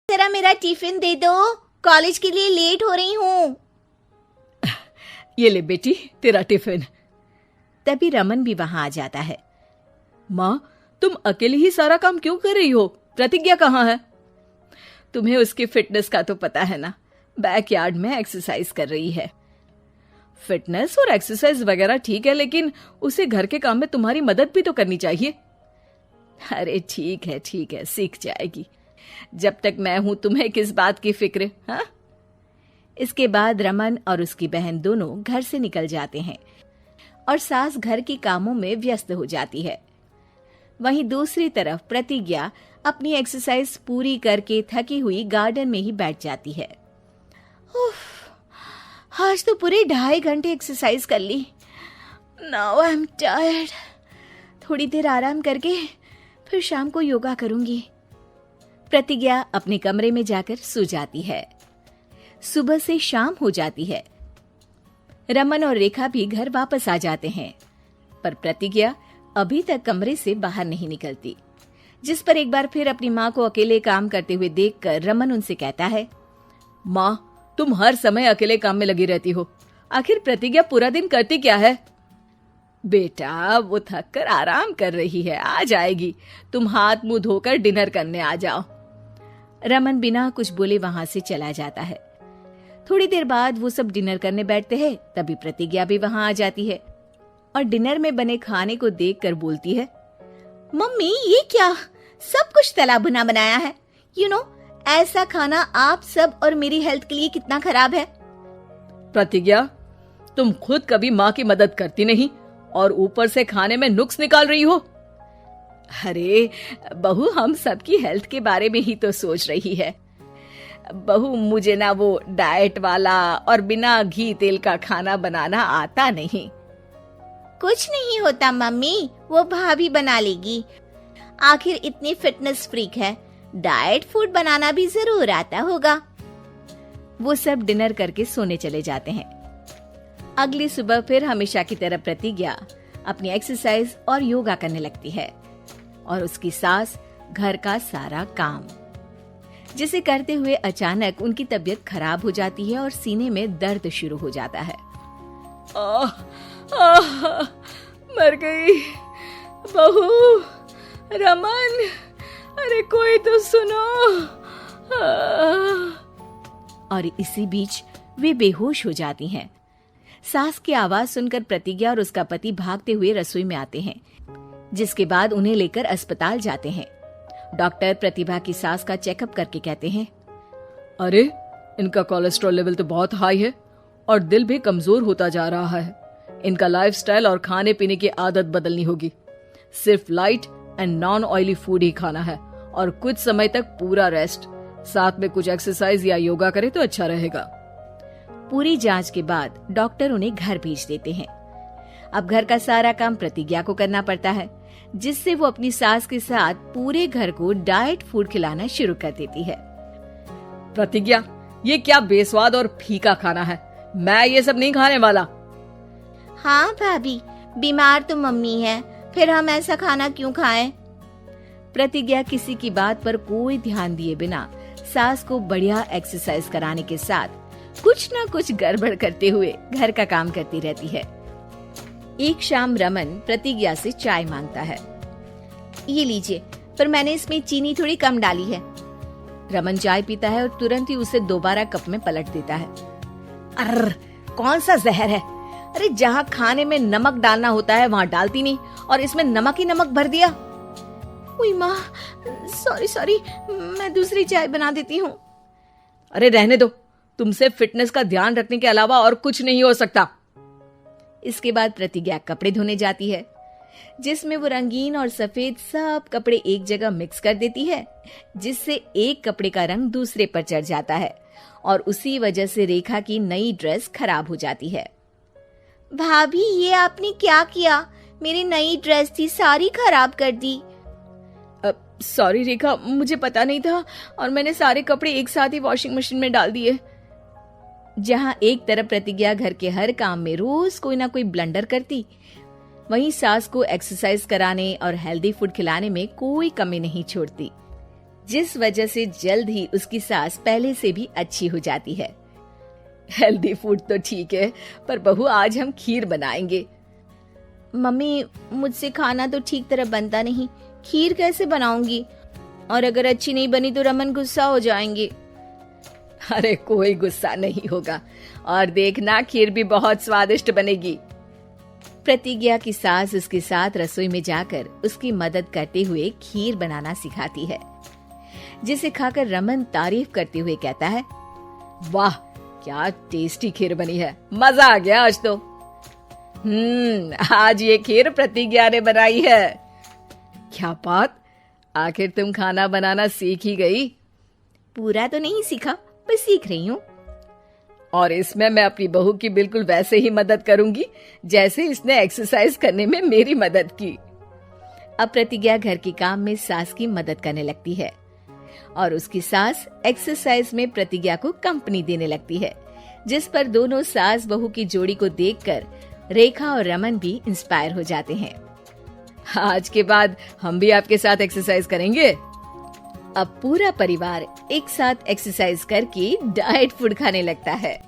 जरा मेरा टिफिन दे दो, कॉलेज के लिए लेट हो रही हूँ। ये ले बेटी तेरा टिफिन। तभी रमन भी वहां आ जाता है। माँ, तुम अकेले ही सारा काम क्यों कर रही हो? प्रतिज्ञा कहाँ है? तुम्हें उसकी फिटनेस का तो पता है ना, बैकयार्ड में एक्सरसाइज कर रही है। फिटनेस और एक्सरसाइज वगैरह ठीक है, लेकिन उसे घर के काम में तुम्हारी मदद भी तो करनी चाहिए। अरे ठीक है, सीख जाएगी। जब तक मैं हूं तुम्हें किस बात की फिक्र? हाँ। इसके बाद रमन और उसकी बहन दोनों घर से निकल जाते हैं और सास घर के कामों में व्यस्त हो जाती है। वहीं दूसरी तरफ प्रतिज्ञा अपनी एक्सरसाइज पूरी करके थकी हुई गार्डन में ही बैठ जाती है। आज तो पूरे 2.5 घंटे एक्सरसाइज कर ली। Now I am tired. थोड़ी देर आराम करके फिर शाम को योगा करूंगी। प्रतिज्ञा अपने कमरे में जाकर सो जाती है। सुबह से शाम हो जाती है। रमन और रेखा भी घर वापस आ जाते हैं, पर प्रतिज्ञा अभी तक कमरे से बाहर नहीं निकलती, जिस पर एक बार फिर अपनी माँ को अकेले काम करते हुए देखकर रमन उनसे कहता है, माँ, तुम हर समय अकेले काम में लगी रहती हो। आखिर प्रतिज्ञा पूरा दिन करती क्या है? बेटा, वो थक कर आराम कर रही है, आ जाएगी। तुम हाथ मुंह धोकर डिनर करने आ जाओ। रमन बिना कुछ बोले वहां से चला जाता है। थोड़ी देर बाद वो सब डिनर करने बैठते हैं। तभी प्रतिज्ञा भी वहां आ जाती है और डिनर में बने खाने को देखकर बोलती है, मम्मी ये क्या, सब कुछ तला भुना बनाया है। ऐसा खाना आप सब और मेरी हेल्थ के लिए कितना खराब है। प्रतिज्ञा, तुम खुद कभी माँ की मदद करती नहीं और ऊपर से खाने में नुक्स निकाल रही हो। अरे बहू, हम सबकी हेल्थ के बारे में ही तो सोच रही है। बहू, मुझे ना वो डाइट वाला और बिना घी तेल का खाना बनाना आता नहीं। कुछ नहीं होता मम्मी, वो भाभी बना लेगी। आखिर इतनी फिटनेस फ्रीक है, डाइट फूड बनाना भी जरूर आता होगा। वो सब डिनर करके सोने चले जाते हैं। अगली सुबह फिर हमेशा की तरह प्रतिज्ञा अपनी एक्सरसाइज और योगा करने लगती है और उसकी सास घर का सारा काम, जिसे करते हुए अचानक उनकी तबीयत खराब हो जाती है और सीने में दर्द शुरू हो जाता है। मर गई बहू। रमन, अरे कोई तो सुनो। और इसी बीच वे बेहोश हो जाती हैं। सास की आवाज सुनकर प्रतिज्ञा और उसका पति भागते हुए रसोई में आते हैं, जिसके बाद उन्हें लेकर अस्पताल जाते हैं। डॉक्टर प्रतिभा की सास का चेकअप करके कहते हैं, अरे इनका कोलेस्ट्रॉल लेवल तो बहुत हाई है और दिल भी कमजोर होता जा रहा है। इनका लाइफस्टाइल और खाने पीने की आदत बदलनी होगी। सिर्फ light and non oily food ही खाना है और कुछ समय तक पूरा रेस्ट, साथ में कुछ एक्सरसाइज या योगा करे तो अच्छा रहेगा। पूरी जांच के बाद डॉक्टर उन्हें घर भेज देते हैं। अब घर का सारा काम प्रतिज्ञा को करना पड़ता है, जिससे वो अपनी सास के साथ पूरे घर को डाइट फूड खिलाना शुरू कर देती है। प्रतिज्ञा, ये क्या बेस्वाद और फीका खाना है, मैं ये सब नहीं खाने वाला। हाँ भाभी, बीमार तो मम्मी है, फिर हम ऐसा खाना क्यों खाएं? प्रतिज्ञा किसी की बात पर कोई ध्यान दिए बिना सास को बढ़िया एक्सरसाइज कराने के साथ कुछ न कुछ गड़बड़ करते हुए घर का काम करती रहती है। एक शाम रमन प्रतिज्ञा से चाय मांगता है। ये लीजिए, पर मैंने इसमें चीनी थोड़ी कम डाली है। रमन चाय पीता है और तुरंत ही उसे दोबारा कप में पलट देता है। अर्र, कौन सा जहर है? अरे जहाँ खाने में नमक डालना होता है वहाँ डालती नहीं और इसमें नमक ही नमक भर दिया। उई माँ, सॉरी, मैं दूसरी चाय बना देती हूँ। अरे रहने दो, तुमसे फिटनेस का ध्यान रखने के अलावा और कुछ नहीं हो सकता। इसके बाद प्रतिज्ञा कपड़े धोने जाती है, जिसमें वो रंगीन और सफेद सब कपड़े एक जगह मिक्स कर देती है, जिससे एक कपड़े का रंग दूसरे पर चढ़ जाता है और उसी वजह से रेखा की नई ड्रेस खराब हो जाती है। भाभी, ये आपने क्या किया? मेरी नई ड्रेस थी, सारी खराब कर दी। सॉरी रेखा, मुझे पता नहीं था और मैंने सारे कपड़े एक साथ ही वॉशिंग मशीन में डाल दिए। जहां एक तरफ प्रतिज्ञा घर के हर काम में रोज कोई ना कोई ब्लंडर करती, वहीं सास को एक्सरसाइज कराने और हेल्दी फूड खिलाने में कोई कमी नहीं छोड़ती। जिस वजह से जल्द ही उसकी सांस पहले से भी अच्छी हो जाती है। हेल्दी फूड तो ठीक है, पर बहू आज हम खीर बनाएंगे। मम्मी, मुझसे खाना तो ठीक तरह बनता नहीं, खीर कैसे बनाऊंगी? और अगर अच्छी नहीं बनी तो रमन गुस्सा हो जाएंगे। अरे कोई गुस्सा नहीं होगा, और देखना खीर भी बहुत स्वादिष्ट बनेगी। प्रतिज्ञा की सास उसके साथ रसोई में जाकर उसकी मदद करते हुए खीर बनाना सिखाती है, जिसे खाकर रमन तारीफ करते हुए कहता है, वाह क्या टेस्टी खीर बनी है, मजा आ गया आज तो। आज ये खीर प्रतिज्ञा ने बनाई है। क्या बात, आखिर तुम खाना बनाना सीख ही गई? पूरा तो नहीं सीखा, बस सीख रही हूँ। और इसमें मैं अपनी बहू की बिल्कुल वैसे ही मदद करूंगी जैसे इसने एक्सरसाइज करने में मेरी मदद की। अब प्रतिज्ञा घर के काम में सास की मदद करने लगती है और उसकी सास एक्सरसाइज में प्रतिज्ञा को कंपनी देने लगती है, जिस पर दोनों सास बहू की जोड़ी को देखकर रेखा और रमन भी इंस्पायर हो जाते हैं। आज के बाद हम भी आपके साथ एक्सरसाइज करेंगे। अब पूरा परिवार एक साथ एक्सरसाइज करके डाइट फूड खाने लगता है।